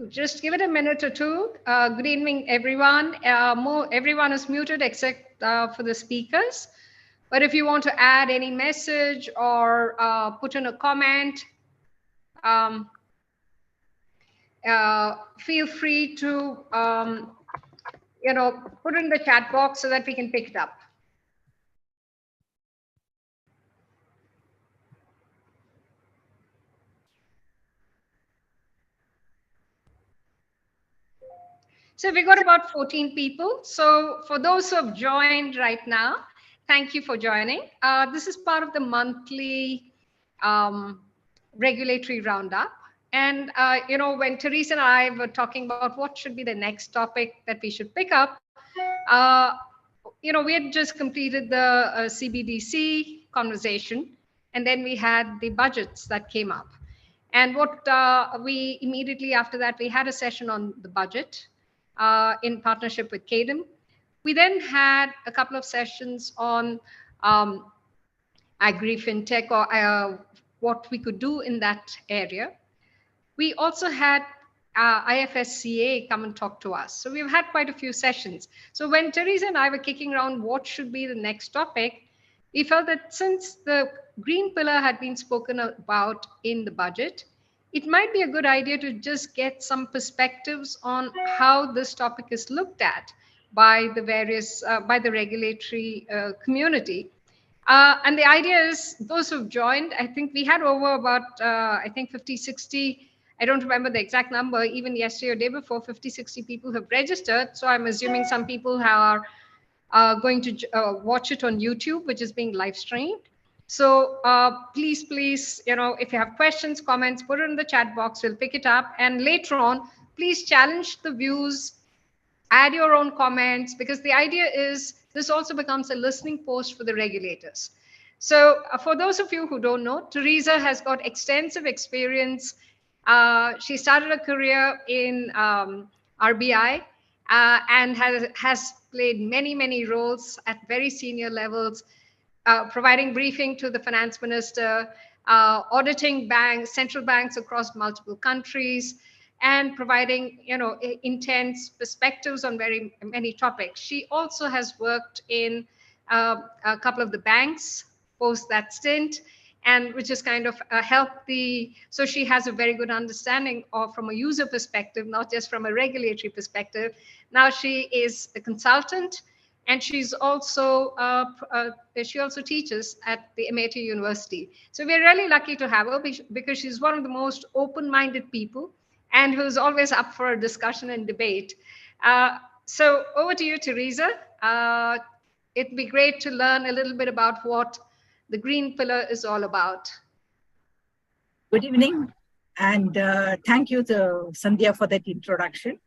Just give it a minute or two. Good evening, everyone. Everyone is muted except for the speakers. But if you want to add any message or put in a comment, um, feel free to put in the chat box so that we can pick it up. So we got about 14 people. So for those who have joined right now, thank you for joining. This is part of the monthly regulatory roundup. And, when Teresa and I were talking about what should be the next topic that we should pick up, we had just completed the CBDC conversation, and then we had the budgets that came up. And what we immediately after that, we had a session on the budget in partnership with CADEM. We then had a couple of sessions on agri-fintech or what we could do in that area. We also had IFSCA come and talk to us. So we've had quite a few sessions. So when Teresa and I were kicking around what should be the next topic, we felt that since the green pillar had been spoken about in the budget, it might be a good idea to just get some perspectives on how this topic is looked at by the various, by the regulatory community. And the idea is those who've joined, I think we had over about, 50, 60, I don't remember the exact number, even yesterday or day before, 50, 60 people have registered. So I'm assuming some people are going to watch it on YouTube, which is being live streamed. So please, if you have questions, comments, put it in the chat box, we'll pick it up. And later on, please challenge the views, add your own comments, because the idea is this also becomes a listening post for the regulators. So for those of you who don't know, Teresa has got extensive experience. She started a career in RBI and has played many roles at very senior levels, providing briefing to the finance minister, auditing banks, central banks across multiple countries, and providing, intense perspectives on very many topics. She also has worked in a couple of the banks post that stint, and which has kind of helped so she has a very good understanding of from a user perspective, not just from a regulatory perspective. Now she is a consultant, and she's also she also teaches at the Amity University. So we're really lucky to have her because she's one of the most open-minded people and who's always up for a discussion and debate. So over to you, Teresa. It'd be great to learn a little bit about what the green pillar is all about. Good evening, and thank you, Sandhya, for that introduction.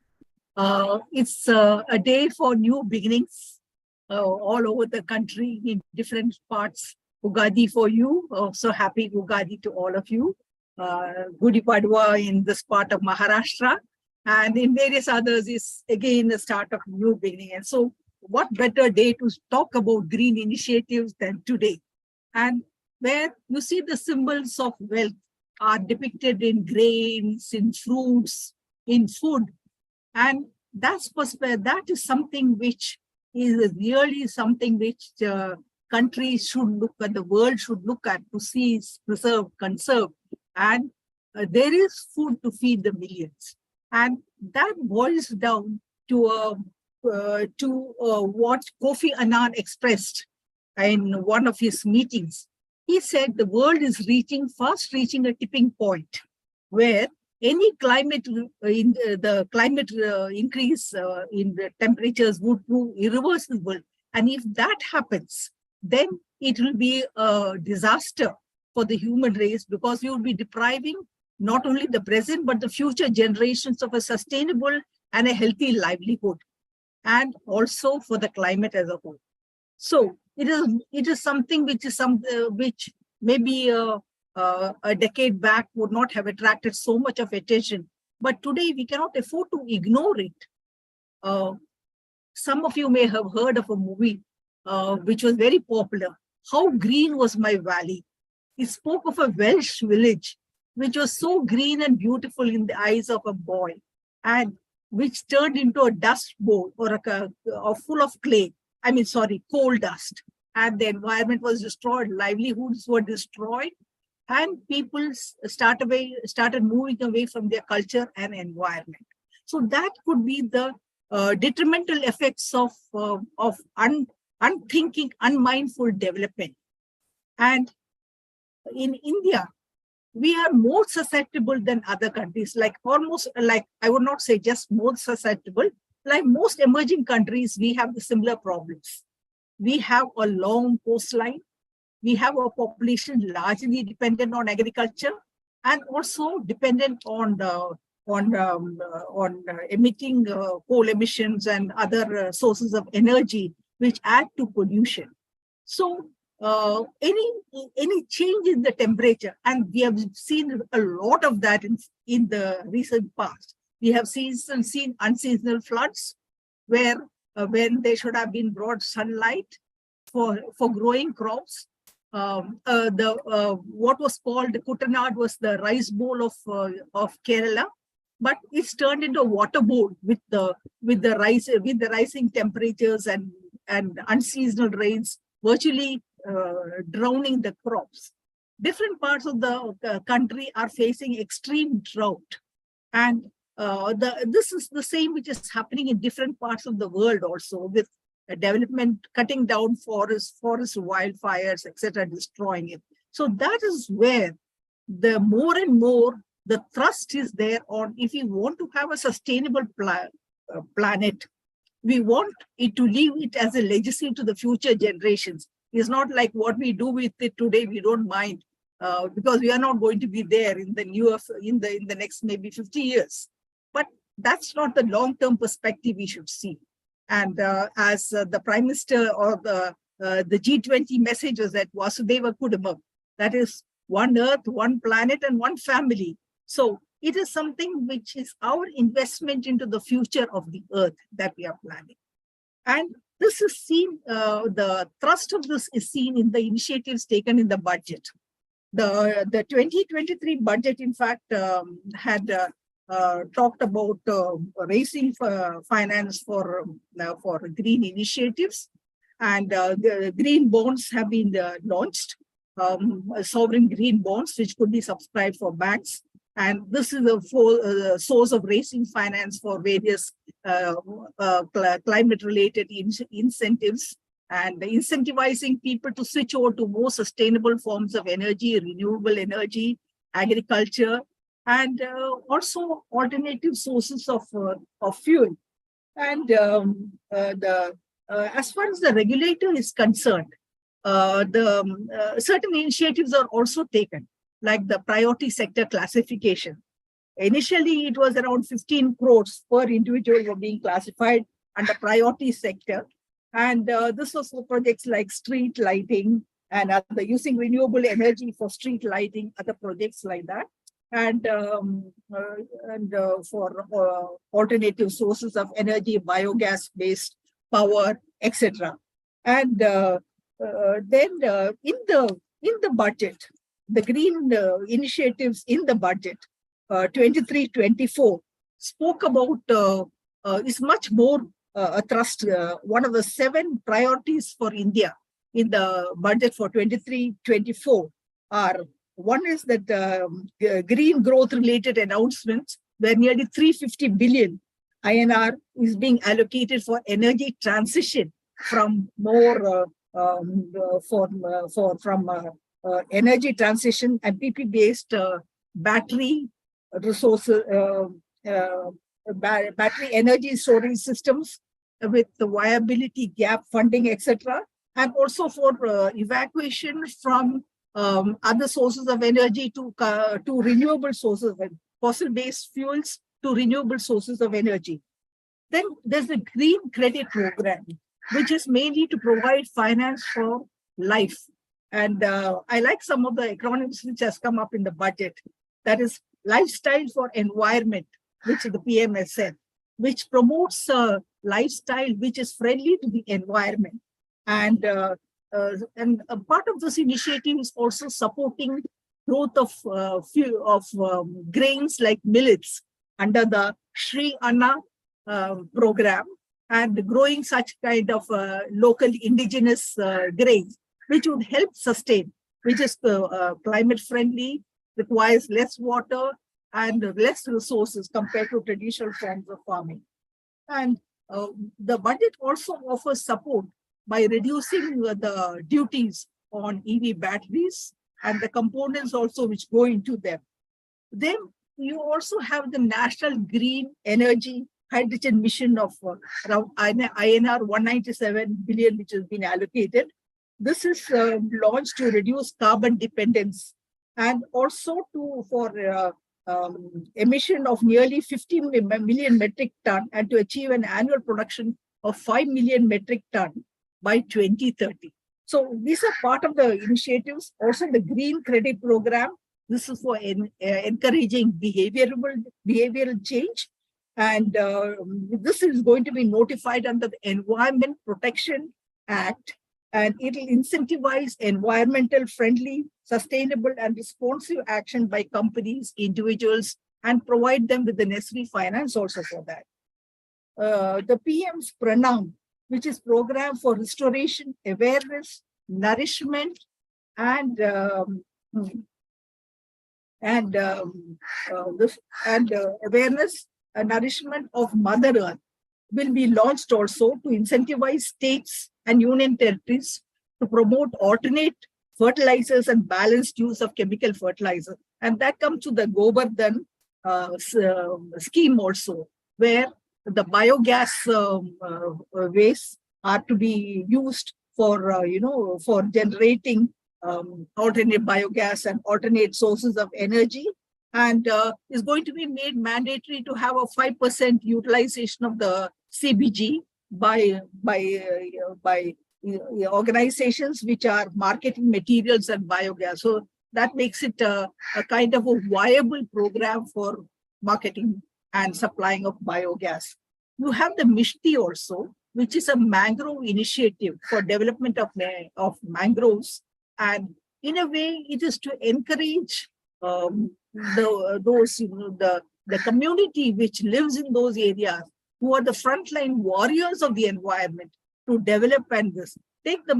It's a day for new beginnings all over the country in different parts. Ugadi for you. So happy Ugadi to all of you. Gudi Padwa in this part of Maharashtra, and in various others is again the start of new beginning. And so what better day to talk about green initiatives than today? And where you see the symbols of wealth are depicted in grains, in fruits, in food. And that is something which is really something which countries should look at, the world should look at to see preserved, conserved. And there is food to feed the millions. And that boils down to what Kofi Annan expressed in one of his meetings. He said the world is fast reaching a tipping point where any climate increase in the temperatures would prove irreversible. And if that happens, then it will be a disaster for the human race, because we will be depriving not only the present, but the future generations of a sustainable and a healthy livelihood, and also for the climate as a whole. So it is something which is which maybe a decade back would not have attracted so much of attention, but today we cannot afford to ignore it. Some of you may have heard of a movie which was very popular, How Green Was My Valley. It spoke of a Welsh village which was so green and beautiful in the eyes of a boy. and which turned into a dust bowl or full of clay. I mean, sorry, coal dust. And the environment was destroyed, livelihoods were destroyed, and people started moving away from their culture and environment. So that could be the detrimental effects of unthinking, unmindful development. And in India, we are more susceptible than other countries, like almost like, I would not say just more susceptible, like most emerging countries, we have the similar problems. We have a long coastline. We have a population largely dependent on agriculture and also dependent on emitting coal emissions and other sources of energy, which add to pollution. So any change in the temperature, and we have seen a lot of that in the recent past. We have seen unseasonal floods where when there should have been broad sunlight for growing crops. What was called Kuttanad was the rice bowl of Kerala, but it's turned into a water bowl with the rising temperatures and unseasonal rains virtually drowning the crops. Different parts of the country are facing extreme drought, and this is the same which is happening in different parts of the world also, with development cutting down forest wildfires, etc., destroying it. So that is where the more and more the thrust is there on, if we want to have a sustainable planet, we want it to leave it as a legacy to the future generations. It's not like what we do with it today, we don't mind, because we are not going to be there in the next maybe 50 years. But that's not the long-term perspective we should see. And as the Prime Minister or the G20 message was that Vasudhaiva Kudambam, that is one earth, one planet, and one family. So it is something which is our investment into the future of the earth that we are planning. And this is seen, the thrust of this is seen in the initiatives taken in the budget. The 2023 budget, in fact, had talked about raising finance for green initiatives, and the green bonds have been launched, sovereign green bonds, which could be subscribed for banks. And this is a source of raising finance for various climate-related incentives, and incentivizing people to switch over to more sustainable forms of energy, renewable energy, agriculture, and also alternative sources of fuel. And as far as the regulator is concerned, certain initiatives are also taken, like the priority sector classification. Initially, it was around 15 crores per individual were being classified under priority sector. And this was for projects like street lighting and other, using renewable energy for street lighting, other projects like that. And for alternative sources of energy, biogas-based power, etc. And then in the budget, the green initiatives in the budget 23-24 spoke about is much more a thrust. One of the 7 priorities for India in the budget for 23-24 are, one is that green growth related announcements, where nearly 350 billion INR is being allocated for energy transition from more energy transition and PP based battery resources, battery energy storage systems with the viability gap funding, etc. And also for evacuation from other sources of energy to renewable sources, fossil-based fuels to renewable sources of energy. Then there's the Green Credit Program, which is mainly to provide finance for life. And I like some of the acronyms which has come up in the budget. That is Lifestyle for Environment, which the PM has said, which promotes a lifestyle which is friendly to the environment. And a part of this initiative is also supporting growth of grains like millets under the Shri Anna program and growing such kind of local indigenous grains, which would help sustain, which is climate friendly, requires less water and less resources compared to traditional forms of farming. And the budget also offers support by reducing the duties on EV batteries and the components also which go into them. Then you also have the National Green Energy Hydrogen Mission of around INR 197 billion, which has been allocated. This is launched to reduce carbon dependence and also for emission of nearly 50 million metric ton and to achieve an annual production of 5 million metric ton by 2030. So these are part of the initiatives. Also the Green Credit Program. This is for encouraging behavioral change. And this is going to be notified under the Environment Protection Act, and it will incentivize environmental friendly, sustainable and responsive action by companies, individuals, and provide them with the necessary finance also for that. The PM's Pranam, which is Program for Restoration, Awareness, Nourishment, and awareness and nourishment of Mother Earth, will be launched also to incentivize states and union territories to promote alternate fertilizers and balanced use of chemical fertilizer. And that comes to the Govardhan scheme also, where the biogas waste are to be used for, for generating alternate biogas and alternate sources of energy, and is going to be made mandatory to have a 5% utilization of the CBG by organizations which are marketing materials and biogas. So that makes it a kind of a viable program for marketing and supplying of biogas. You have the Mishti also, which is a mangrove initiative for development of mangroves. And in a way, it is to encourage the community which lives in those areas, who are the frontline warriors of the environment, to develop and this. Take the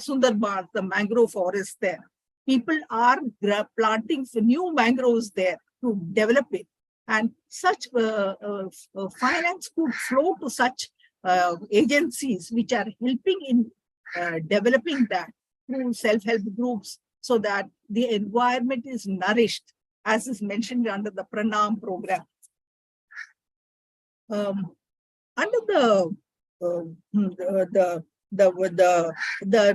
Sundarbans, the mangrove forest there. People are planting new mangroves there to develop it. And such finance could flow to such agencies which are helping in developing that through self-help groups, so that the environment is nourished, as is mentioned under the Pranam program. Under the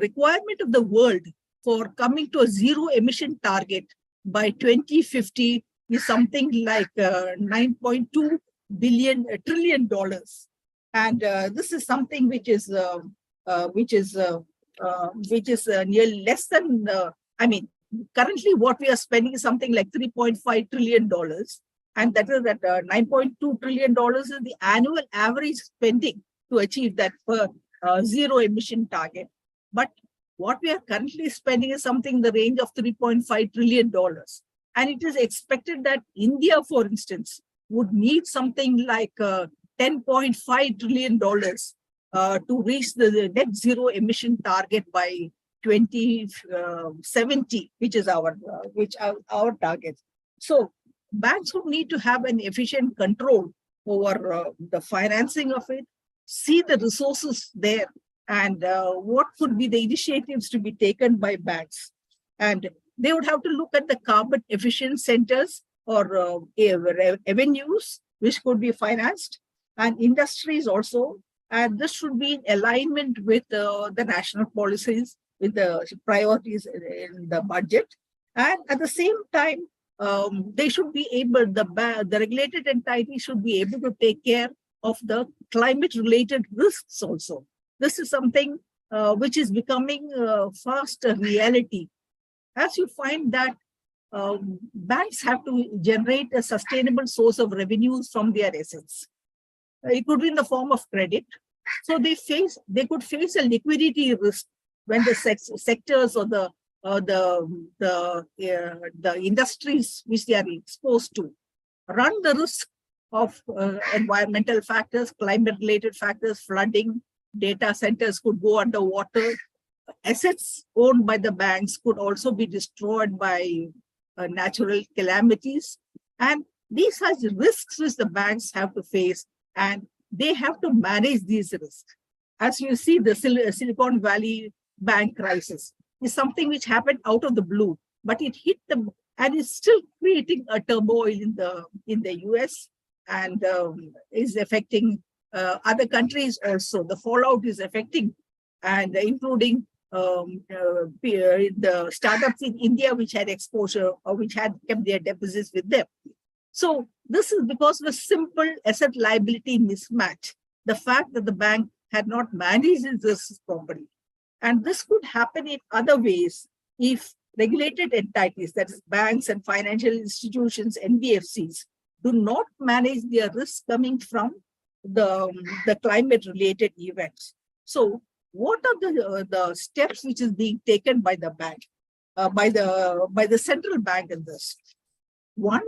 requirement of the world for coming to a zero emission target by 2050 is something like $9.2 trillion. And this is something which is nearly less than, currently what we are spending is something like $3.5 trillion. And that is that $9.2 trillion is the annual average spending to achieve that zero emission target. But what we are currently spending is something in the range of $3.5 trillion. And it is expected that India, for instance, would need something like $10.5 trillion to reach the net zero emission target by 2070, which is our target. So banks would need to have an efficient control over the financing of it, see the resources there, and what could be the initiatives to be taken by banks. And they would have to look at the carbon efficient centers or avenues which could be financed, and industries also. And this should be in alignment with the national policies, with the priorities in the budget. And at the same time, they should be able, the regulated entity should be able to take care of the climate related risks also. This is something which is becoming fast a reality. As you find that banks have to generate a sustainable source of revenues from their assets. It could be in the form of credit. So they could face a liquidity risk when the sectors or the industries which they are exposed to run the risk of environmental factors, climate-related factors, flooding, data centers could go underwater. Assets owned by the banks could also be destroyed by natural calamities. And these are the risks which the banks have to face, and they have to manage these risks. As you see, the Silicon Valley bank crisis is something which happened out of the blue, but it hit them and is still creating a turmoil in the US, and is affecting other countries also. The fallout is affecting, and including the startups in India which had exposure or which had kept their deposits with them. So this is because of a simple asset liability mismatch, the fact that the bank had not managed its risks properly. And this could happen in other ways if regulated entities, that is banks and financial institutions, NBFCs, do not manage their risks coming from the climate-related events. So what are the steps which is being taken by the bank, by the central bank in this? One,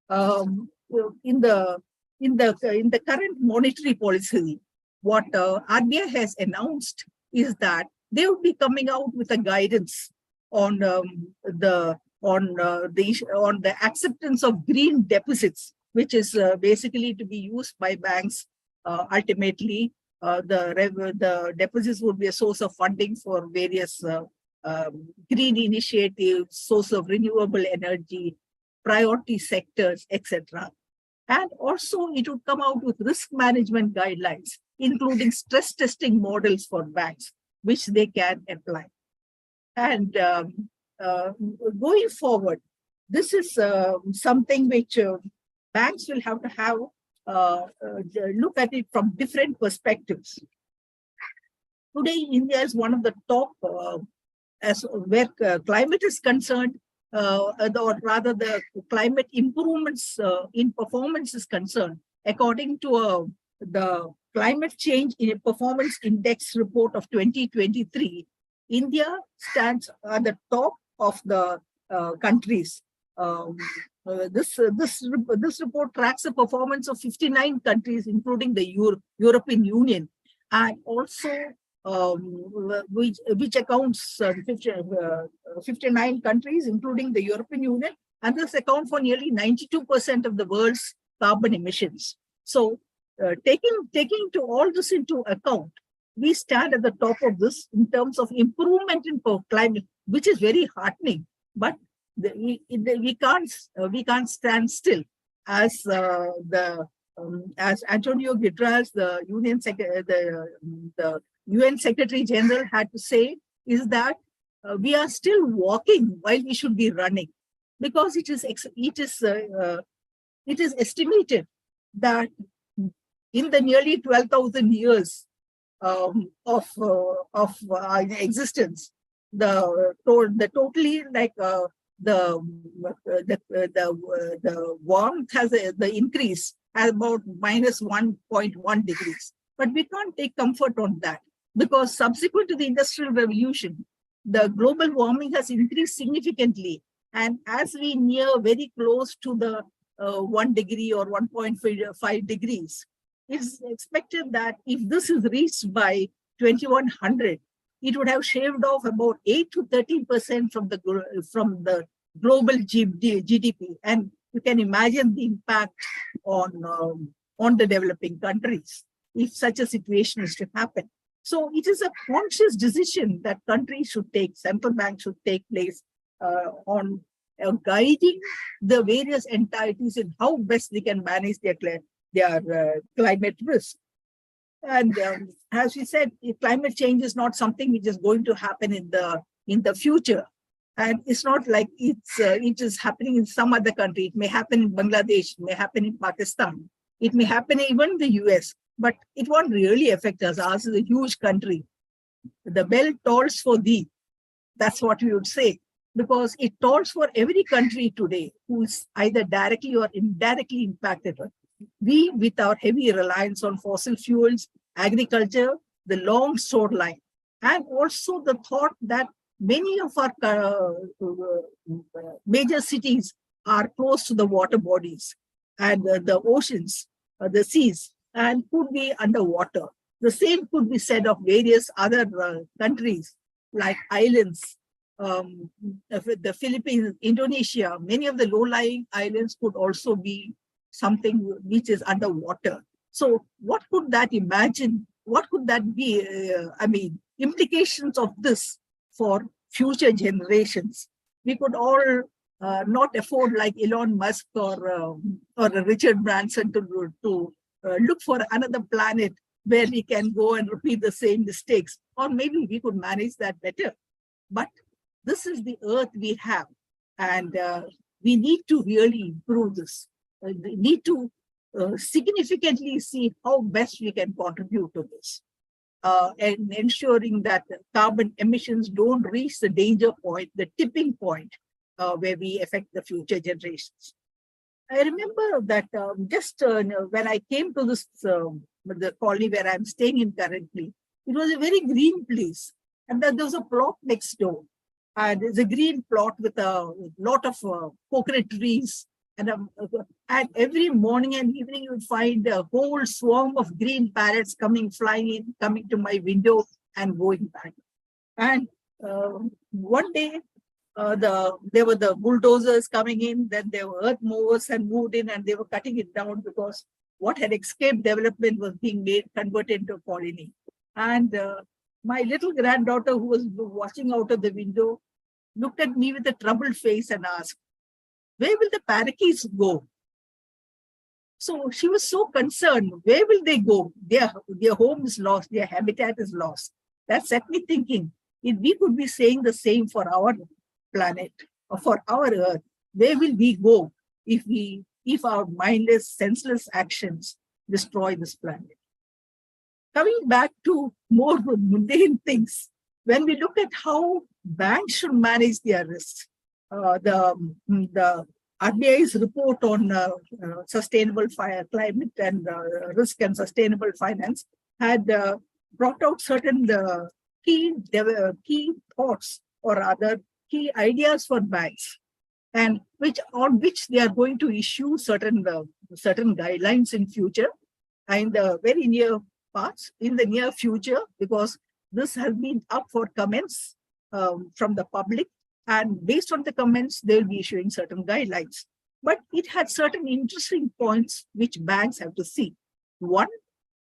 in the current monetary policy, what RBI has announced is that they will be coming out with a guidance on the acceptance of green deposits, which is basically to be used by banks. Ultimately, the deposits would be a source of funding for various green initiatives, source of renewable energy, priority sectors, etc. And also it would come out with risk management guidelines, including stress testing models for banks, which they can apply. And going forward, this is something which banks will have to have look at it from different perspectives. Today, India is one of the top, as where climate is concerned, or rather the climate improvements in performance is concerned. According to the Climate Change in Performance Index report of 2023, India stands at the top of the countries. This report tracks the performance of 59 countries, including the European Union, and also which accounts 59 countries, including the European Union, and this accounts for nearly 92% of the world's carbon emissions. So, taking to all this into account, we stand at the top of this in terms of improvement in climate, which is very heartening. But we can't stand still, as as Antonio Guterres, the UN Secretary General, had to say, is that we are still walking while we should be running, because it is estimated that in the nearly 12,000 years of existence, the warmth has the increase at about minus 1.1 degrees. But we can't take comfort on that, because subsequent to the Industrial Revolution, the global warming has increased significantly. And as we near very close to the 1 degree or 1.5 degrees, it's expected that if this is reached by 2100, it would have shaved off about 8 to 13% from the global GDP. And you can imagine the impact on the developing countries if such a situation is to happen. So it is a conscious decision that countries should take, central banks should take place on guiding the various entities in how best they can manage their climate risk. And as we said, climate change is not something which is going to happen in the future. And it's not like it is happening in some other country. It may happen in Bangladesh, it may happen in Pakistan, it may happen even in the US, but it won't really affect us. Ours is a huge country. The bell tolls for thee. That's what we would say, because it tolls for every country today who is either directly or indirectly impacted. We, with our heavy reliance on fossil fuels, agriculture, the long shoreline, and also the thought that many of our major cities are close to the water bodies. and the oceans, the seas, and could be underwater. The same could be said of various other countries like islands, the Philippines, Indonesia. Many of the low-lying islands could also be something which is underwater. So what could that imagine? What could that be? Implications of this for future generations. We could all not afford like Elon Musk or Richard Branson to look for another planet where we can go and repeat the same mistakes, or maybe we could manage that better. But this is the Earth we have, and we need to really improve this. We need to significantly see how best we can contribute to this, and ensuring that carbon emissions don't reach the danger point, the tipping point, where we affect the future generations. I remember that just when I came to this, the colony where I'm staying in currently, it was a very green place. And then there was a plot next door. And there's a green plot with a lot of coconut trees. And every morning and evening, you would find a whole swarm of green parrots flying in, coming to my window and going back. And one day, there were the bulldozers coming in, then there were earth movers and moved in, and they were cutting it down because what had escaped development was being converted into a colony. And my little granddaughter, who was watching out of the window, looked at me with a troubled face and asked, "Where will the parakeets go?" So she was so concerned. Where will they go? Their home is lost. Their habitat is lost. That set me thinking, if we could be saying the same for our planet or for our Earth, where will we go if our mindless, senseless actions destroy this planet? Coming back to more mundane things, when we look at how banks should manage their risks, the RBI's report on sustainable climate and risk and sustainable finance had brought out certain key thoughts or other key ideas for banks, and on which they are going to issue certain guidelines in future, and very near parts in the near future, because this has been up for comments from the public, and based on the comments, they'll be issuing certain guidelines. But it had certain interesting points which banks have to see. One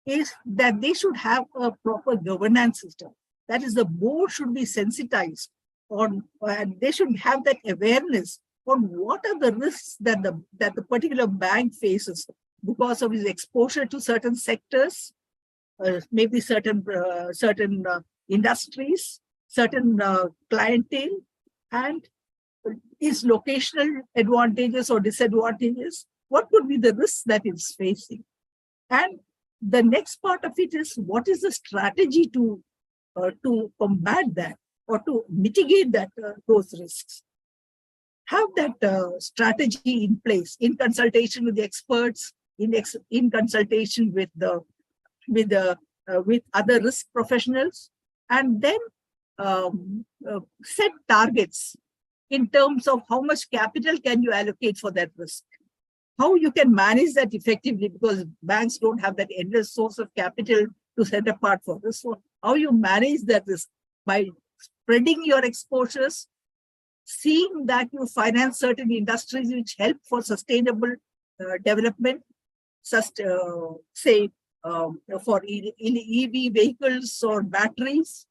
is that they should have a proper governance system. That is, the board should be sensitized on, and they should have that awareness on what are the risks that the particular bank faces because of its exposure to certain sectors, maybe certain industries, certain clientele, and its locational advantages or disadvantages. What could be the risks that it's facing? And the next part of it is, what is the strategy to combat that or to mitigate those risks? Have that strategy in place in consultation with the experts, in consultation with other risk professionals, and then set targets in terms of how much capital can you allocate for that risk, how you can manage that effectively, because banks don't have that endless source of capital to set apart for this. So how you manage that risk by spreading your exposures, seeing that you finance certain industries which help for sustainable development, say for EV vehicles or batteries,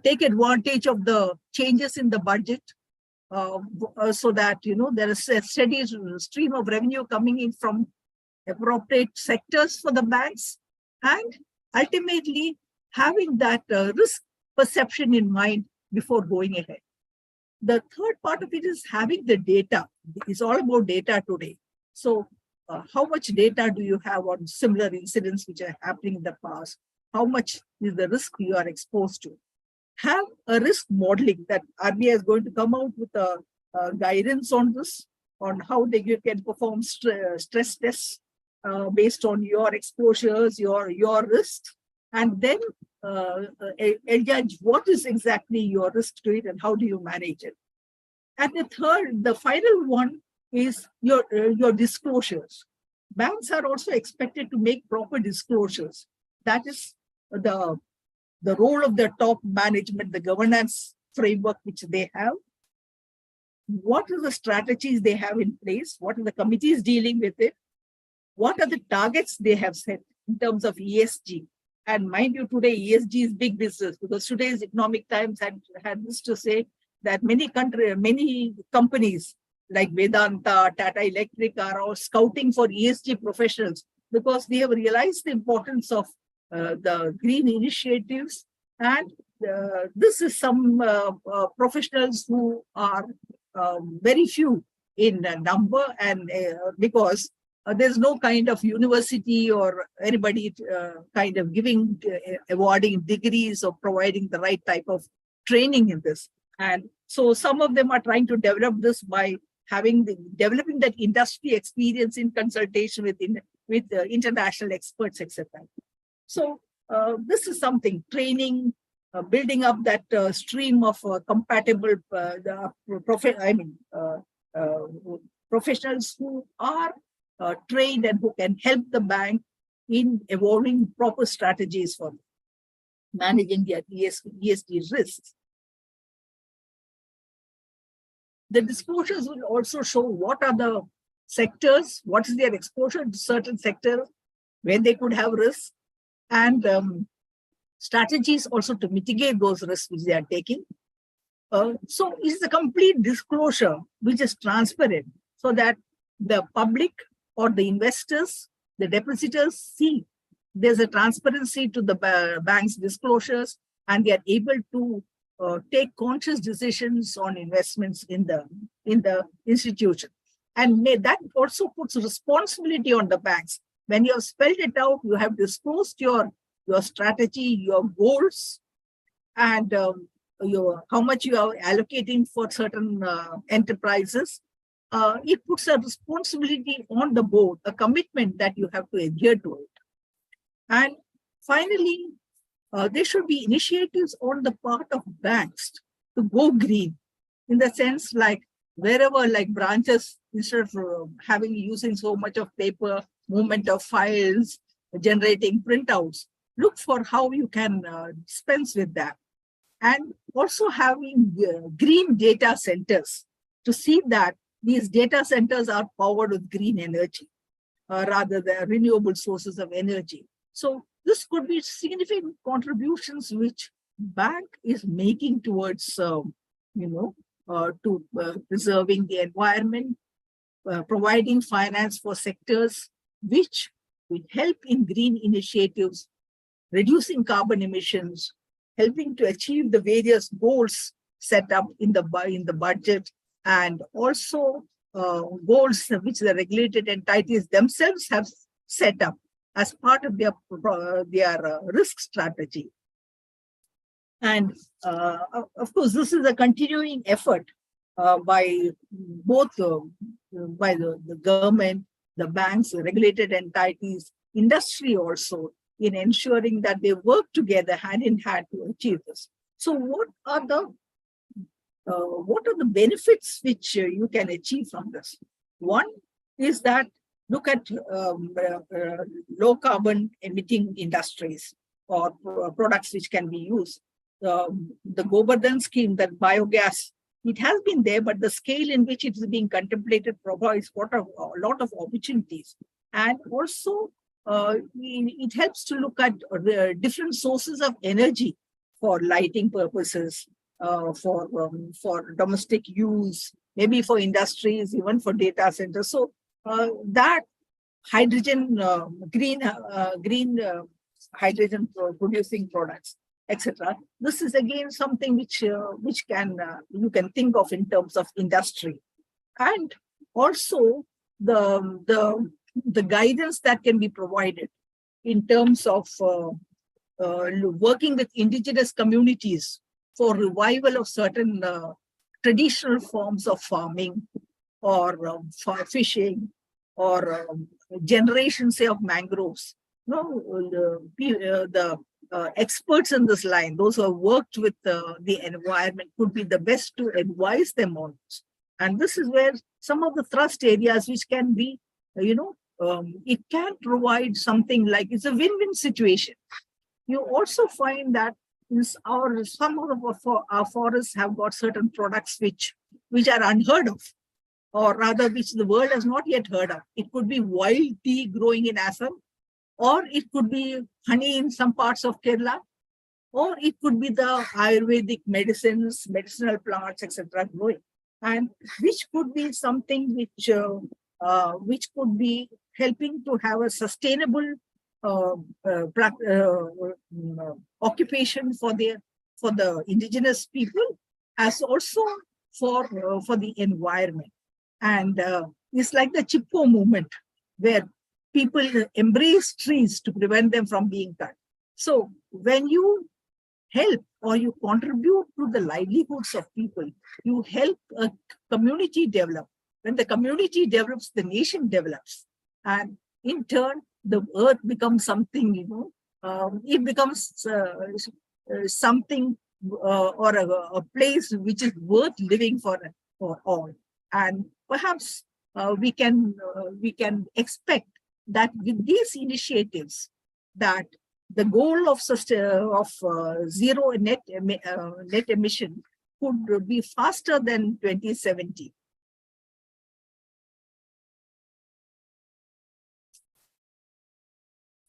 take advantage of the changes in the budget so that there is a steady stream of revenue coming in from appropriate sectors for the banks, and ultimately having that risk perception in mind before going ahead. The third part of it is having the data. It's all about data today. So how much data do you have on similar incidents which are happening in the past? How much is the risk you are exposed to? Have a risk modeling that RBI is going to come out with a guidance on this, on how they can perform stress tests based on your exposures, your risks, and then judge what is exactly your risk to it and how do you manage it. And the final one is your disclosures. Banks are also expected to make proper disclosures. That is the role of the top management, the governance framework which they have. What are the strategies they have in place? What are the committees dealing with it? What are the targets they have set in terms of ESG? And mind you, today ESG is big business, because today's Economic Times had this to say that many companies like Vedanta, Tata Electric are all scouting for ESG professionals, because they have realized the importance of the green initiatives. And this is some professionals who are very few in number, and because there's no kind of university or anybody kind of awarding degrees or providing the right type of training in this. And so some of them are trying to develop this by developing that industry experience in consultation with international experts, etc. So this is something, training, building up that stream of compatible professionals who are trained and who can help the bank in evolving proper strategies for managing their ESG risks. The disclosures will also show what are the sectors, what is their exposure to certain sectors, where they could have risks, and strategies also to mitigate those risks which they are taking. So it's a complete disclosure which is transparent, so that the public or the investors, the depositors see there's a transparency to the bank's disclosures, and they are able to take conscious decisions on investments in the institution. And that also puts responsibility on the banks. When you have spelled it out, you have disclosed your strategy, your goals, and how much you are allocating for certain enterprises. It puts a responsibility on the board, a commitment that you have to adhere to it. And finally, there should be initiatives on the part of banks to go green, in the sense like wherever like branches, instead of using so much of paper, movement of files, generating printouts, look for how you can dispense with that. And also having green data centers to see that these data centers are powered with green energy, rather than renewable sources of energy. So this could be significant contributions which bank is making towards, preserving the environment, providing finance for sectors which will help in green initiatives, reducing carbon emissions, helping to achieve the various goals set up in the budget, and also goals which the regulated entities themselves have set up as part of their risk strategy. And of course, this is a continuing effort by both by the government, the banks, the regulated entities, industry also, in ensuring that they work together hand in hand to achieve this. So what are the benefits which you can achieve from this? One is that look at low carbon emitting industries or products which can be used. The Govardhan scheme, that biogas, it has been there, but the scale in which it is being contemplated provides a lot of opportunities. And also, it helps to look at different sources of energy for lighting purposes, for domestic use, maybe for industries, even for data centers. So that hydrogen, green hydrogen producing products, etc. This is again something which can you can think of in terms of industry, and also the guidance that can be provided in terms of working with indigenous communities for revival of certain traditional forms of farming or fishing, or generation, say, of mangroves. The experts in this line, those who have worked with the environment, could be the best to advise them on this. And this is where some of the thrust areas which can be, it can provide something like it's a win-win situation. You also find that some of our forests have got certain products which are unheard of, or rather which the world has not yet heard of. It could be wild tea growing in Assam, or it could be honey in some parts of Kerala, or it could be the Ayurvedic medicines, medicinal plants, etc. growing, and which could be something which could be helping to have a sustainable uh, occupation for the indigenous people, as also for the environment. And it's like the Chipko movement, where people embrace trees to prevent them from being cut. So when you help or you contribute to the livelihoods of people, you help a community develop. When the community develops, the nation develops. And in turn, the earth becomes something, it becomes something or a place which is worth living for all. And perhaps we can expect that with these initiatives, that the goal of zero net emission could be faster than 2070.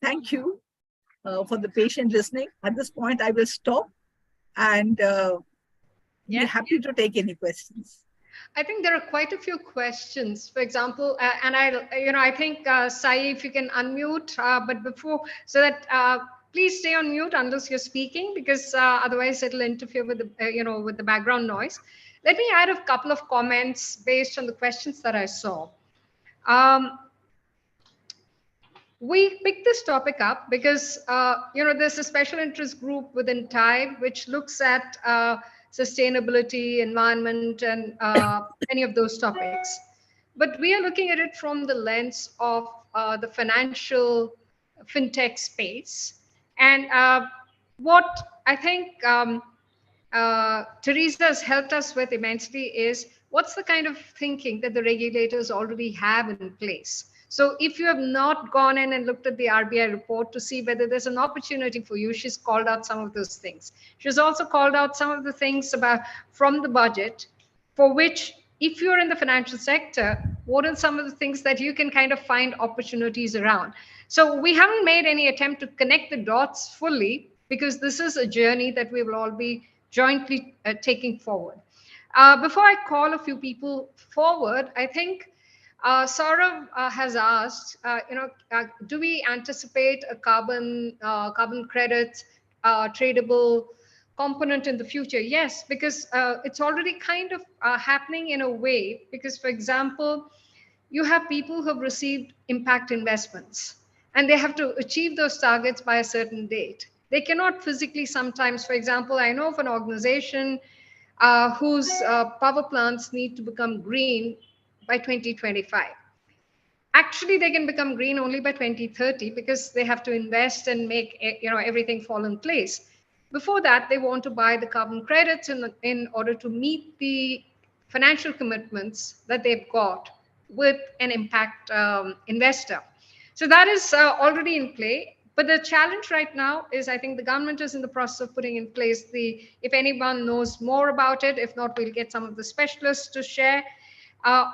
Thank you for the patient listening. At this point, I will stop and be happy to take any questions. I think there are quite a few questions. For example, and I think Sai, if you can unmute, but before, so that please stay on mute unless you're speaking, because otherwise it'll interfere with the with the background noise. Let me add a couple of comments based on the questions that I saw. We picked this topic up because there's a special interest group within TIDE which looks at sustainability, environment, and many of those topics. But we are looking at it from the lens of the financial fintech space. And what I think Teresa has helped us with immensely is what's the kind of thinking that the regulators already have in place. So if you have not gone in and looked at the RBI report to see whether there's an opportunity for you, she's called out some of those things. She's also called out some of the things from the budget, for which, if you're in the financial sector, what are some of the things that you can kind of find opportunities around? So we haven't made any attempt to connect the dots fully, because this is a journey that we will all be jointly taking forward. Before I call a few people forward, I think Saurav has asked, do we anticipate a carbon credit tradable component in the future? Yes, because it's already kind of happening in a way. Because, for example, you have people who have received impact investments, and they have to achieve those targets by a certain date. They cannot physically sometimes, for example, I know of an organization whose power plants need to become green by 2025. Actually, they can become green only by 2030, because they have to invest and make everything fall in place. Before that, they want to buy the carbon credits in order to meet the financial commitments that they've got with an impact investor. So that is already in play. But the challenge right now is, I think the government is in the process of putting in place if anyone knows more about it, if not, we'll get some of the specialists to share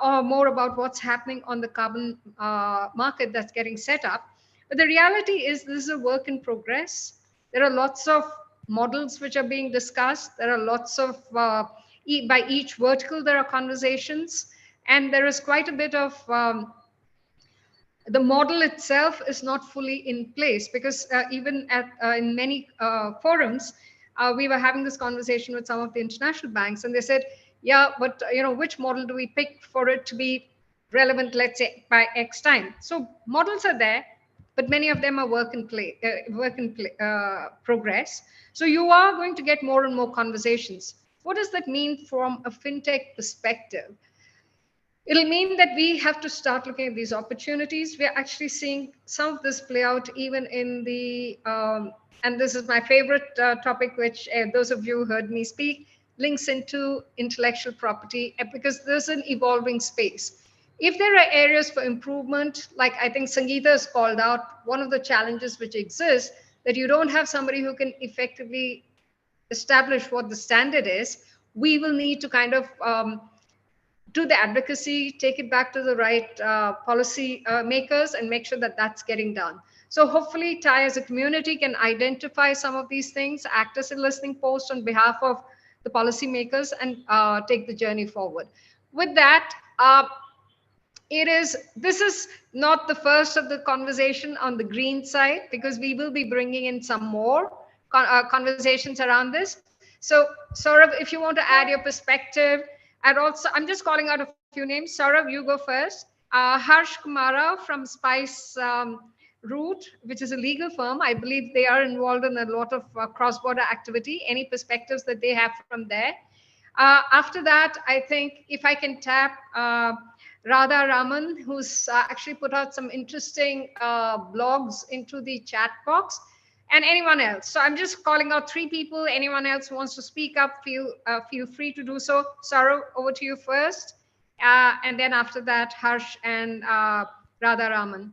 or more about what's happening on the carbon market that's getting set up. But the reality is, this is a work in progress. There are lots of models which are being discussed. There are lots of, by each vertical, there are conversations. And there is quite a bit of, the model itself is not fully in place, because even in many forums, we were having this conversation with some of the international banks, and they said, yeah, but which model do we pick for it to be relevant, let's say, by X time? So models are there, but many of them are work in progress. So you are going to get more and more conversations. What does that mean from a fintech perspective? It'll mean that we have to start looking at these opportunities. We're actually seeing some of this play out even in the, and this is my favorite topic, which those of you who heard me speak, links into intellectual property because there's an evolving space. If there are areas for improvement, like I think Sangeeta has called out, one of the challenges which exists that you don't have somebody who can effectively establish what the standard is, we will need to kind of do the advocacy, take it back to the right policy makers and make sure that that's getting done. So hopefully TIE as a community can identify some of these things, act as a listening post on behalf of the policymakers and take the journey forward. With that, this is not the first of the conversation on the green side, because we will be bringing in some more conversations around this. So Saurabh, if you want to add your perspective, and also I'm just calling out a few names. Saurabh, you go first. Harsh Kumara from Spice Root, which is a legal firm. I believe they are involved in a lot of cross-border activity. Any perspectives that they have from there? After that, I think if I can tap Radha Raman, who's actually put out some interesting blogs into the chat box, and anyone else. So I'm just calling out 3 people. Anyone else who wants to speak up, feel free to do so. Saurabh, over to you first. And then after that, Harsh and Radha Raman.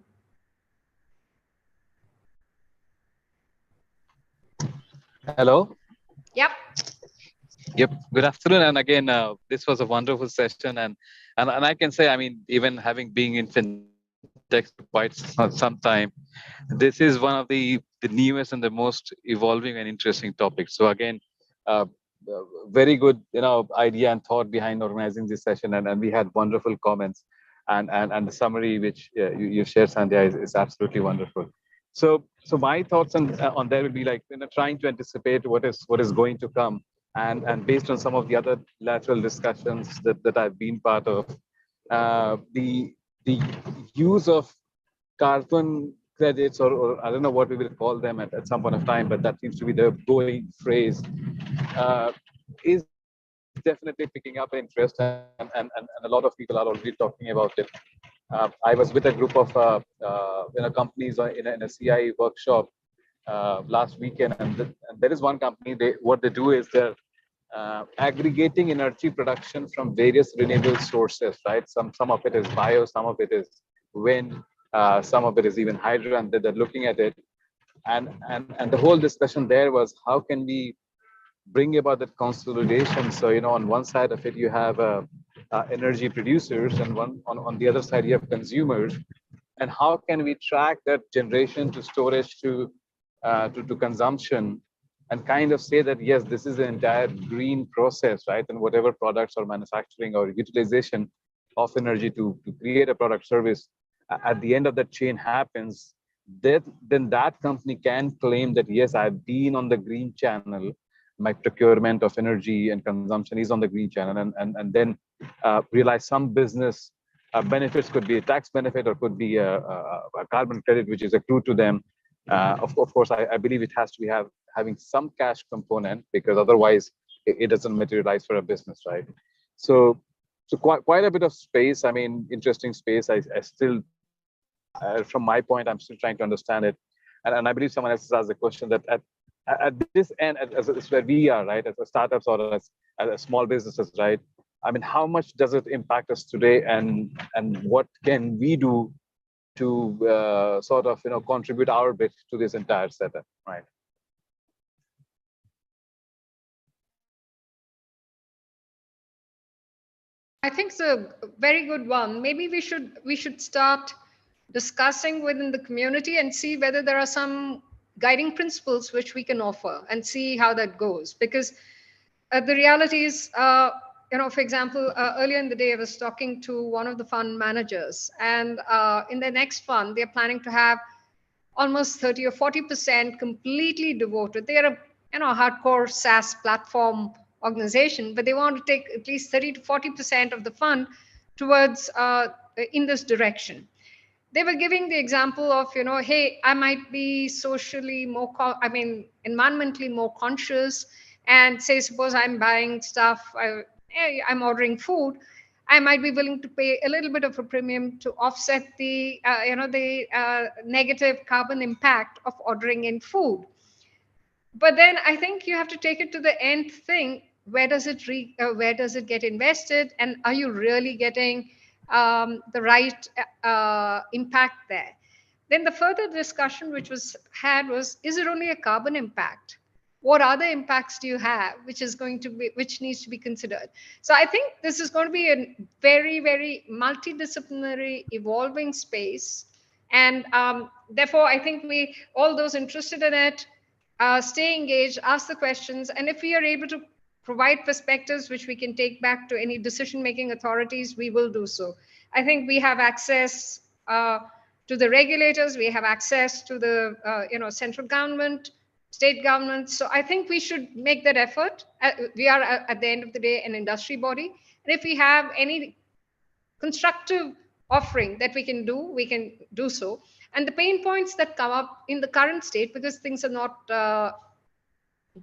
Hello. Yep. Yep. Good afternoon. And again, this was a wonderful session. And I can say, I mean, even having been in fintech for quite some time, this is one of the newest and the most evolving and interesting topics. So again, very good, idea and thought behind organizing this session. And we had wonderful comments, and the summary which you shared, Sandhya, is absolutely wonderful. So my thoughts on that would be like, trying to anticipate what is going to come. And based on some of the other lateral discussions that I've been part of, the use of carbon credits, or I don't know what we will call them at some point of time, but that seems to be the going phrase, is definitely picking up interest, and a lot of people are already talking about it. I was with a group of companies in a CIE workshop last weekend, and there is one company. What they do is they're aggregating energy production from various renewable sources, right? Some of it is bio, some of it is wind, some of it is even hydro, and they're looking at it. And the whole discussion there was, how can we bring about that consolidation? So, on one side of it, you have energy producers, and on the other side, you have consumers. And how can we track that generation to storage to consumption, and kind of say that, yes, this is an entire green process, right? And whatever products or manufacturing or utilization of energy to create a product service, at the end of that chain happens, then that company can claim that, yes, I've been on the green channel. My procurement of energy and consumption is on the green channel, and then realize some business benefits. Could be a tax benefit, or could be a carbon credit which is accrued to them. Of course, I believe it has to be having some cash component, because otherwise it doesn't materialize for a business, right? So quite a bit of space. I mean, interesting space. I still, from my point, I'm still trying to understand it, and I believe someone else has asked the question that at this end, as where we are, right, as a startups or as small businesses, right? I mean, how much does it impact us today, and what can we do to sort of contribute our bit to this entire setup, right? I think it's a very good one. Maybe we should start discussing within the community and see whether there are some guiding principles which we can offer, and see how that goes. Because the reality is, for example, earlier in the day, I was talking to one of the fund managers, and in their next fund, they're planning to have almost 30 or 40% completely devoted. They are a hardcore SaaS platform organization, but they want to take at least 30 to 40% of the fund towards in this direction. They were giving the example of, hey, I might be socially more, environmentally more conscious, and say, suppose I'm buying stuff, I'm ordering food, I might be willing to pay a little bit of a premium to offset the, negative carbon impact of ordering in food. But then I think you have to take it to the nth thing. where does it get invested, and are you really getting the right impact there? Then the further discussion which was had was, is it only a carbon impact? What other impacts do you have, which needs to be considered? So I think this is going to be a very, very multidisciplinary evolving space. And therefore, I think all those interested in it, stay engaged, ask the questions. And if we are able to provide perspectives which we can take back to any decision-making authorities, we will do so. I think we have access to the regulators, we have access to the central government, state governments. So I think we should make that effort. We are at the end of the day an industry body, and if we have any constructive offering that we can do so. And the pain points that come up in the current state, because things are not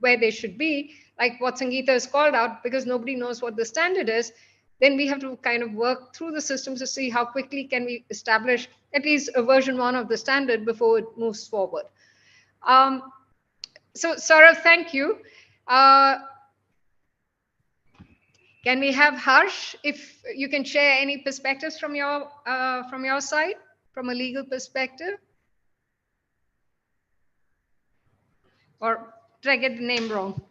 where they should be, like what Sangeeta has called out, because nobody knows what the standard is, then we have to kind of work through the systems to see how quickly can we establish at least a version 1 of the standard before it moves forward. So Saurav, thank you. Can we have Harsh, if you can share any perspectives from your side, from a legal perspective? Or did I get the name wrong?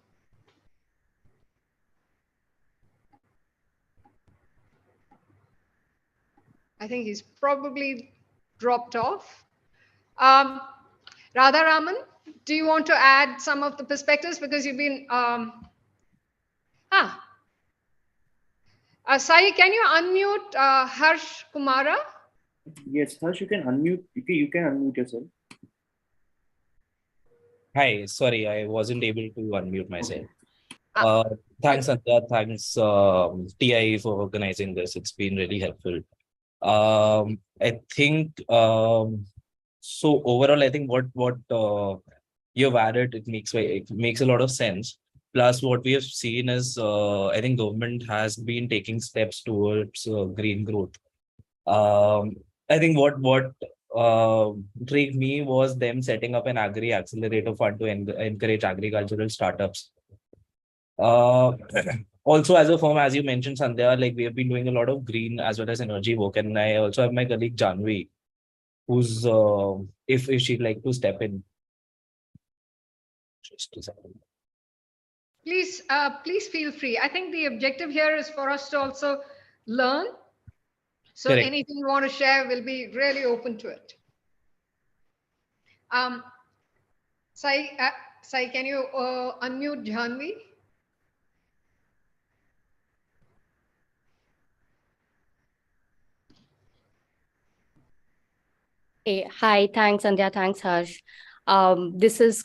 I think he's probably dropped off. Radharaman, do you want to add some of the perspectives, because you've been Sai, can you unmute Harsh Kumara? Yes, Harsh, you can unmute. You can unmute yourself. Hi, sorry, I wasn't able to unmute myself. Okay. Thanks, Sandhya. Thanks, TI, for organizing this. It's been really helpful. I think so. Overall, I think what you've added, it makes a lot of sense. Plus, what we have seen is, I think government has been taking steps towards green growth. I think what intrigued me was them setting up an agri accelerator fund to encourage agricultural startups. Also, as a firm, as you mentioned, Sandhya, like we have been doing a lot of green as well as energy work, and I also have my colleague Janvi, who's if she'd like to step in. Just a second. Please feel free. I think the objective here is for us to also learn. So Correct. Anything you want to share, will be really open to it. Sai, can you unmute Janvi? Hey, hi, thanks, Sandhya. Thanks, Harsh. This has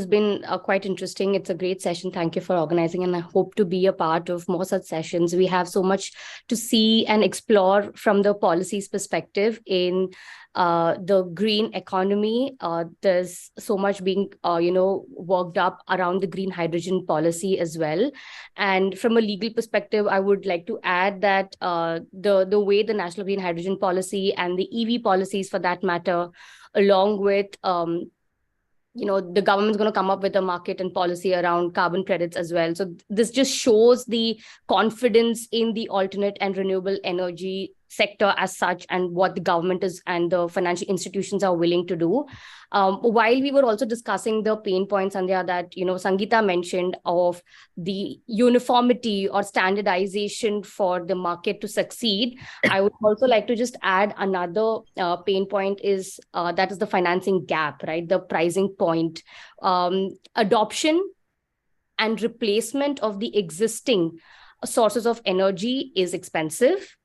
been quite interesting. It's a great session. Thank you for organizing, and I hope to be a part of more such sessions. We have so much to see and explore from the policies perspective in the green economy. There's so much being worked up around the green hydrogen policy as well. And from a legal perspective, I would like to add that the way the National Green Hydrogen Policy and the EV policies, for that matter, along with the government's going to come up with a market and policy around carbon credits as well. So this just shows the confidence in the alternate and renewable energy sector as such, and what the government is and the financial institutions are willing to do. While we were also discussing the pain points, Sandhya, that Sangeeta mentioned, of the uniformity or standardization for the market to succeed, I would also like to just add another pain point is that is the financing gap, right? The pricing point. Adoption and replacement of the existing sources of energy is expensive.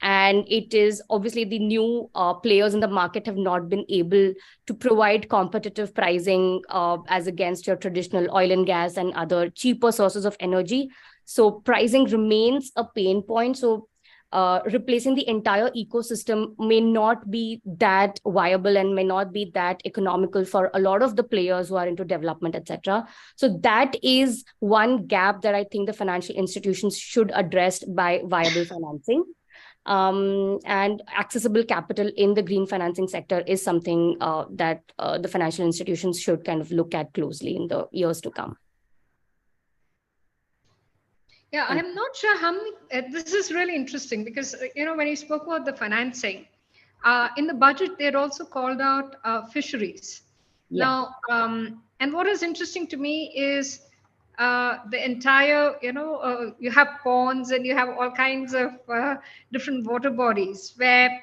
And it is obviously the new players in the market have not been able to provide competitive pricing as against your traditional oil and gas and other cheaper sources of energy. So pricing remains a pain point. So replacing the entire ecosystem may not be that viable and may not be that economical for a lot of the players who are into development, etc. So that is one gap that I think the financial institutions should address by viable financing. And accessible capital in the green financing sector is something that the financial institutions should kind of look at closely in the years to come. Yeah, I'm not sure how many. This is really interesting because when you spoke about the financing, in the budget they had also called out fisheries. Yeah. Now, and what is interesting to me is the entire. You have ponds and you have all kinds of different water bodies where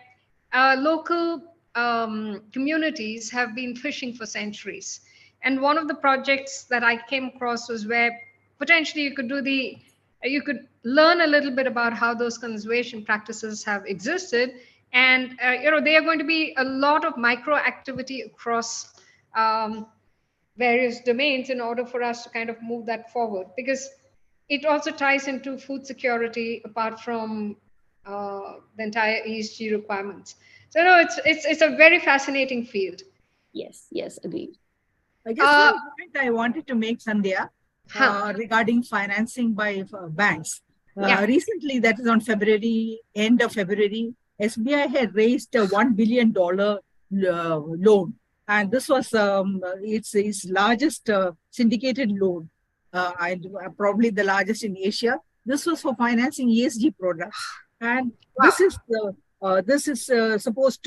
local communities have been fishing for centuries. And one of the projects that I came across was where potentially you could learn a little bit about how those conservation practices have existed, and they are going to be a lot of micro activity across um, various domains in order for us to kind of move that forward, because it also ties into food security apart from the entire ESG requirements. So no, it's a very fascinating field. Yes, agreed. I guess Uh, one point I wanted to make, Sandhya, Huh. regarding financing by banks. Yeah. Recently, that is on end of February, SBI had raised a $1 billion loan. And this was its largest syndicated loan, and probably the largest in Asia. This was for financing ESG products. And Wow. this is supposed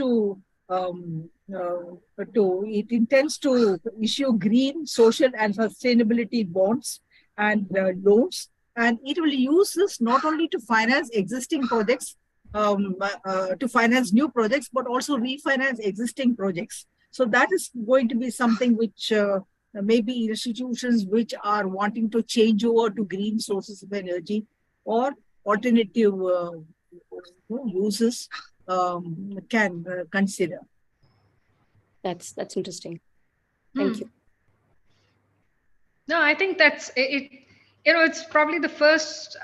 um, it intends to issue green, social, and sustainability bonds and loans, and it will use this not only to finance existing projects, to finance new projects, but also refinance existing projects. So that is going to be something which maybe institutions which are wanting to change over to green sources of energy or alternative uses can consider. That's interesting. Thank you. No, I think that's it. It's probably the first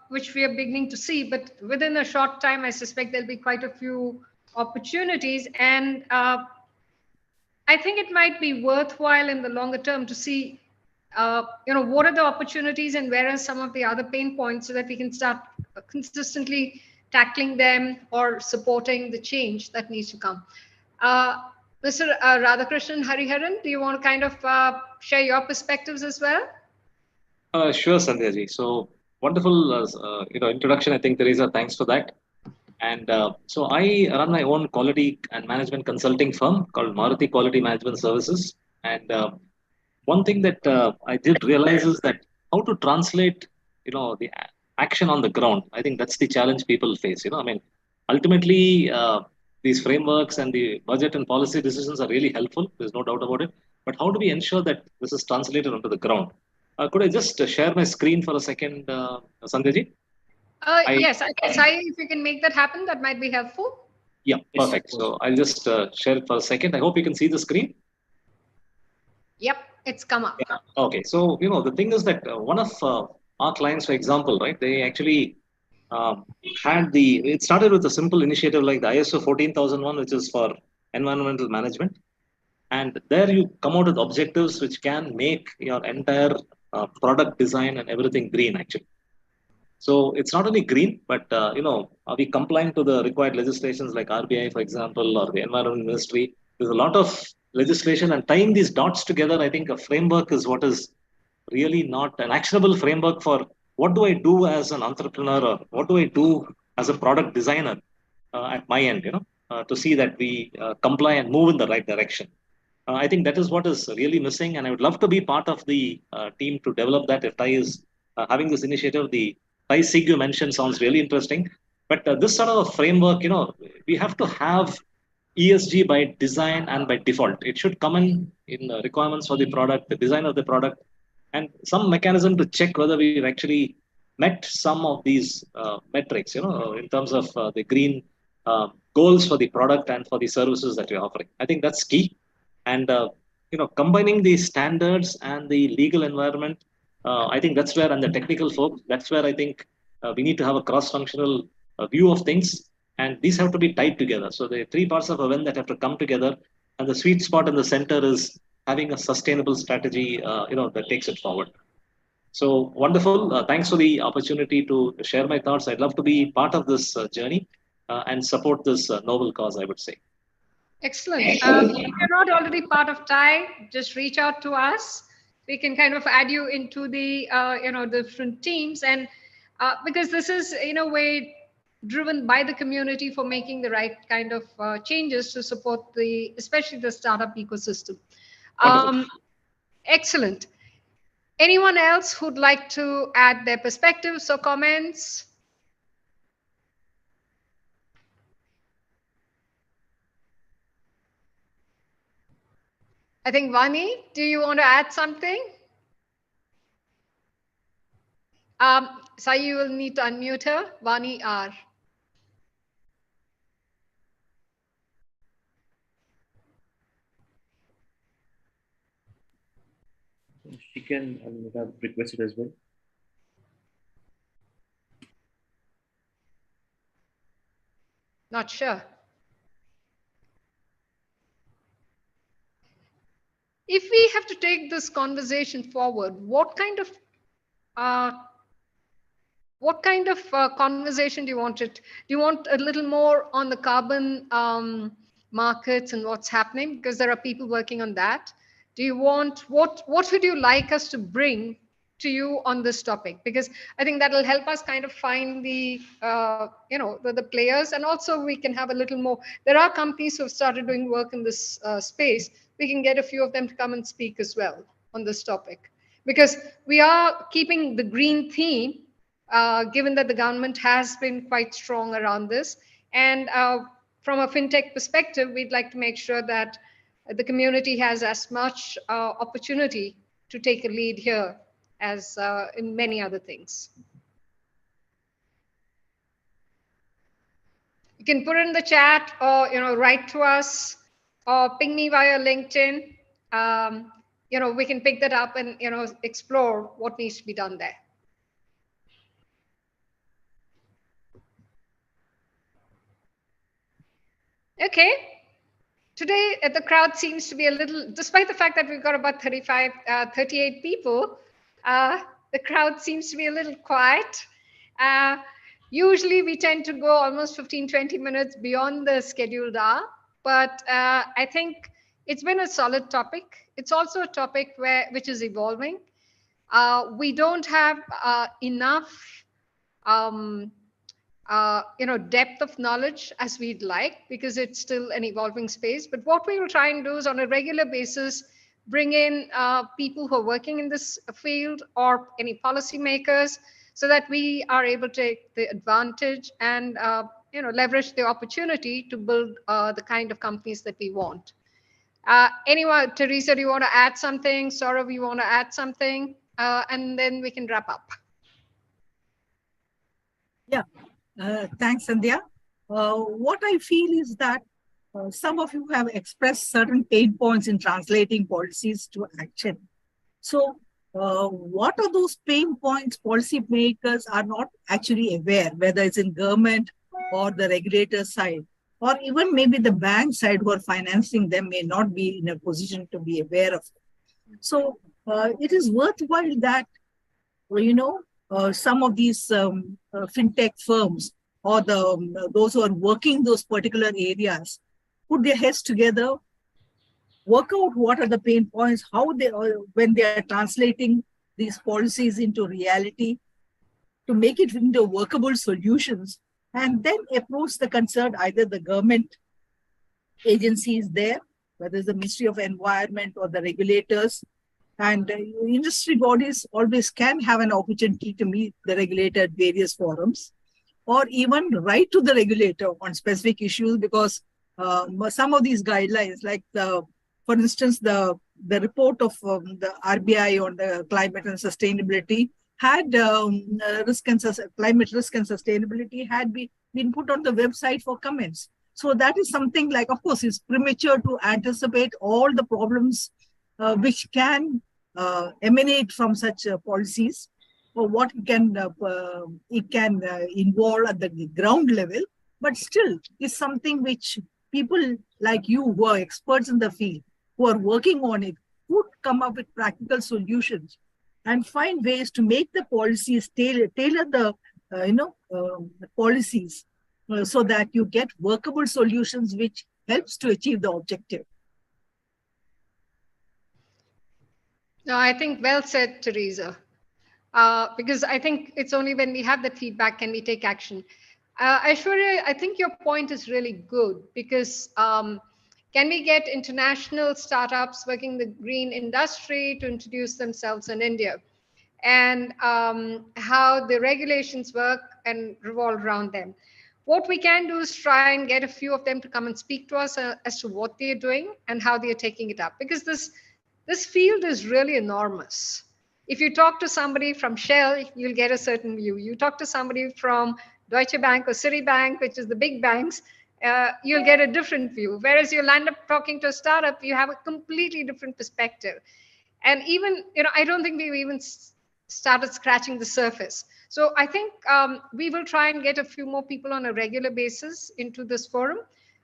which we are beginning to see, but within a short time, I suspect there'll be quite a few opportunities, and I think it might be worthwhile in the longer term to see, what are the opportunities and where are some of the other pain points, so that we can start consistently tackling them or supporting the change that needs to come. Mr. Radhakrishnan Hariharan, do you want to kind of share your perspectives as well? Sure, Sandhya ji. So wonderful, introduction. I think Teresa, thanks for that. And so I run my own quality and management consulting firm called Maruti Quality Management Services. And one thing that I did realize is that how to translate, the action on the ground. I think that's the challenge people face. I mean, ultimately, these frameworks and the budget and policy decisions are really helpful. There's no doubt about it. But how do we ensure that this is translated onto the ground? Could I just share my screen for a second, Sandhya ji? Yes, Sai, if you can make that happen, that might be helpful. Yeah, perfect. So I'll just share it for a second. I hope you can see the screen. Yep, it's come up. Yeah. Okay. So, the thing is that one of our clients, for example, right, they actually it started with a simple initiative like the ISO 14001, which is for environmental management. And there you come out with objectives which can make your entire product design and everything green, actually. So it's not only green, but are we complying to the required legislations like RBI, for example, or the Environment Ministry? There's a lot of legislation, and tying these dots together, I think a framework is what is really not an actionable framework for what do I do as an entrepreneur, or what do I do as a product designer at my end, to see that we comply and move in the right direction. I think that is what is really missing, and I would love to be part of the team to develop that. If TIE is having this initiative, the TIE SIG you mentioned sounds really interesting. But this sort of a framework, we have to have ESG by design and by default. It should come in the requirements for the product, the design of the product, and some mechanism to check whether we've actually met some of these metrics, in terms of the green goals for the product and for the services that we're offering. I think that's key. And combining the standards and the legal environment, I think that's where, and the technical folk, that's where I think we need to have a cross-functional view of things, and these have to be tied together. So the three parts of a win that have to come together, and the sweet spot in the center is having a sustainable strategy, that takes it forward. So wonderful. Thanks for the opportunity to share my thoughts. I'd love to be part of this journey and support this noble cause, I would say. Excellent. If you're not already part of TIE, just reach out to us. We can kind of add you into the different teams. And because this is in a way driven by the community for making the right kind of changes to support especially the startup ecosystem. Wonderful. Excellent. Anyone else who'd like to add their perspectives or comments? I think Vani, do you want to add something? Sai, you will need to unmute her. Vani R. She can have requested as well. Not sure. If we have to take this conversation forward, what kind of conversation do you want it? Do you want a little more on the carbon markets and what's happening? Because there are people working on that. Do you want, what would you like us to bring to you on this topic? Because I think that'll help us kind of find the, the players, and also we can have a little more. There are companies who have started doing work in this space. We can get a few of them to come and speak as well on this topic, because we are keeping the green theme, given that the government has been quite strong around this. And from a fintech perspective, we'd like to make sure that the community has as much opportunity to take a lead here as in many other things. You can put it in the chat, or write to us, or ping me via LinkedIn. We can pick that up and explore what needs to be done there. Okay. Today, the crowd seems to be a little, despite the fact that we've got about 38 people, the crowd seems to be a little quiet. Usually, we tend to go almost 15, 20 minutes beyond the scheduled hour. But I think it's been a solid topic. It's also a topic which is evolving. We don't have enough depth of knowledge as we'd like, because it's still an evolving space. But what we will try and do is on a regular basis, bring in people who are working in this field or any policymakers, so that we are able to take the advantage and leverage the opportunity to build the kind of companies that we want. Anyone, Teresa, do you want to add something? Saurav, you want to add something? And then we can wrap up. Yeah. Thanks, Sandhya. What I feel is that some of you have expressed certain pain points in translating policies to action. So what are those pain points policymakers are not actually aware, whether it's in government or the regulator side, or even maybe the bank side who are financing them may not be in a position to be aware of it. So it is worthwhile that, some of these fintech firms or those who are working those particular areas put their heads together, work out what are the pain points, how they are, when they are translating these policies into reality, to make it into workable solutions, and then approach the concerned, either the government agencies there, whether it's the Ministry of Environment or the regulators. And industry bodies always can have an opportunity to meet the regulator at various forums, or even write to the regulator on specific issues, because some of these guidelines, like for instance, the report of the RBI on the climate and sustainability had climate risk and sustainability had been put on the website for comments. So that is something like, of course, it's premature to anticipate all the problems which can emanate from such policies, or what it can involve at the ground level. But still, it's something which people like you, who are experts in the field, who are working on it, would come up with practical solutions and find ways to make the policies tailor the policies so that you get workable solutions which helps to achieve the objective. No, I think well said, Teresa. because I think it's only when we have that feedback can we take action. Aishwarya, I think your point is really good because can we get international startups working in the green industry to introduce themselves in India? And how the regulations work and revolve around them. What we can do is try and get a few of them to come and speak to us as to what they're doing and how they are taking it up, because this field is really enormous. If you talk to somebody from Shell, you'll get a certain view. You talk to somebody from Deutsche Bank or Citibank, which is the big banks, you'll get a different view. Whereas you'll end up talking to a startup, you have a completely different perspective. And even, I don't think we've even started scratching the surface. So I think we will try and get a few more people on a regular basis into this forum.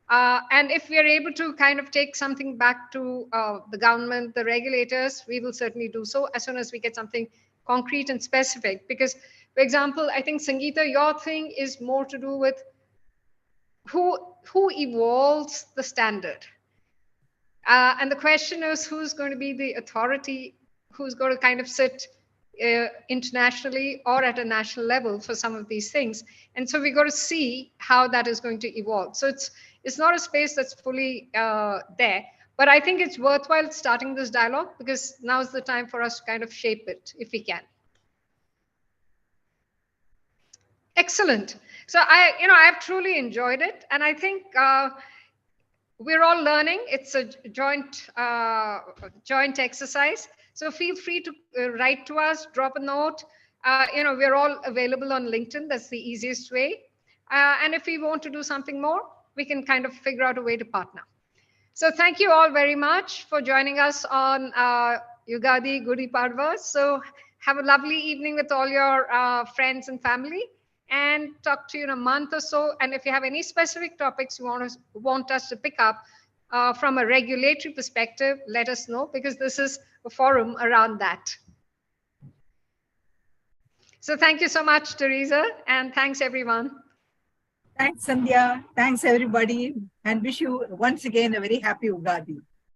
And if we are able to kind of take something back to the government, the regulators, we will certainly do so as soon as we get something concrete and specific. Because, for example, I think, Sangeeta, your thing is more to do with who evolves the standard. And the question is, who's going to be the authority, who's going to kind of sit internationally or at a national level for some of these things. And so we got to see how that is going to evolve. So it's not a space that's fully there, but I think it's worthwhile starting this dialogue because now's the time for us to kind of shape it if we can. Excellent. So I've truly enjoyed it, and I think we're all learning. It's a joint exercise. So feel free to write to us, drop a note. We're all available on LinkedIn. That's the easiest way. And if we want to do something more, we can kind of figure out a way to partner. So thank you all very much for joining us on Yugadi Gudi Padva. So have a lovely evening with all your friends and family, and talk to you in a month or so. And if you have any specific topics you want us to pick up from a regulatory perspective, let us know, because this is a forum around that. So thank you so much, Teresa, and thanks everyone. Thanks, Sandhya. Thanks, everybody. And wish you once again a very happy Ugadi.